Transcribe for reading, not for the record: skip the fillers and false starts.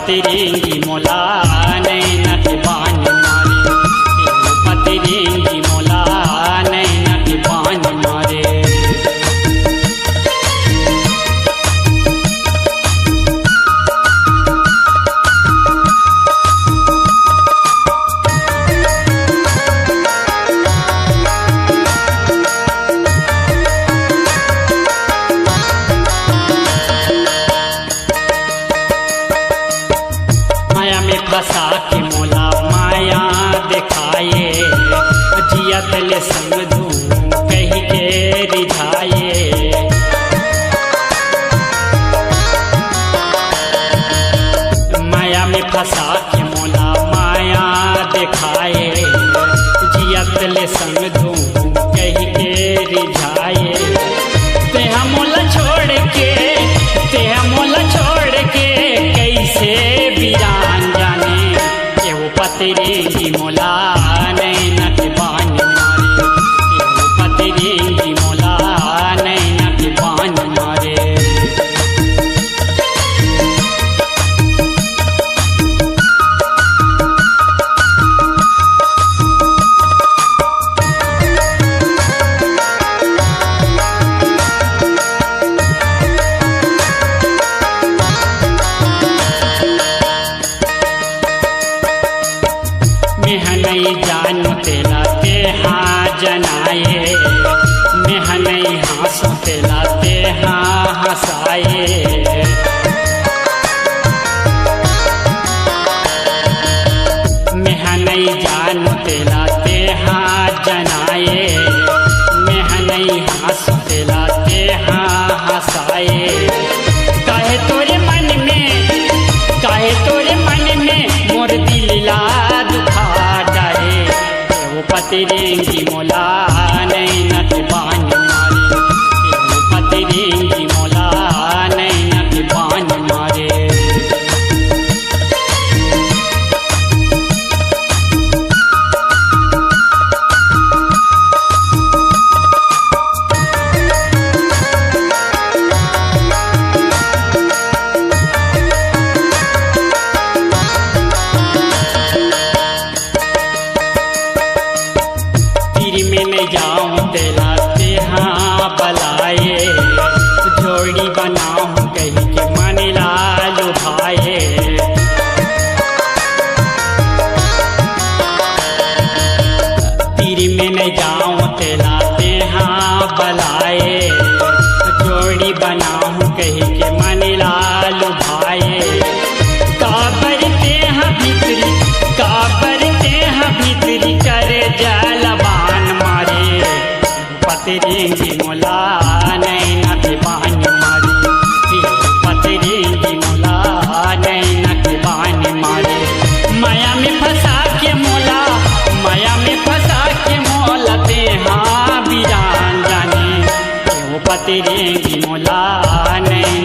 पतिरेंगी मोला नैना के बान मारे, पतिरेंगी मोला नैना के बान मारे। माया में फंसा के मोला माया दिखाए, जियत ले समझू कही के रिझाए। माया में फंसा के मोला माया दिखाए, जियत ले समझू कही के रिझाए। तेहा मोला छोड़ के, तेहा मोला छोड़ के कैसे वीरान जाने, एहो पतिरेंगी मोला नैना के बान मारे, एहो पतिरेंगी मोला नैना के बान मारे। मैं नहीं जानू तेला तेहा जनाए, मैं नहीं हंसू तेला तेहा हंसाए। मैं नहीं जानू तेला तेहा जनाए, मैं नहीं हंसू तेला तेहा हंसाए। काहे तोरे मन में, काहे तोरे मन में मोर दिल दुखा डाले, एहो पतिरेंगी मोला नैना के बान मारे, एहो पतिरेंगी मोला नैना के बान मारे। तीर में नहीं जाऊं तेला तेहा बलाए, जोड़ी बनाऊं कहीं के मन लालू भाए। तीर में नहीं जाऊं तेला तेहा बलाए, जोड़ी बनाऊं कहीं के मन लालू भाए। काबर तेहा भीतरी, काबर तेहा भीतरी कर जलबान मारे, पतिरेंगी मोला नैना के बान मारे, पतिरेंगी मोला नैना के बान मारे। माया में फंसा के मोला, माया में फंसा के मोला तेहा वीरान जाने, पतिरेंगी मोला नैना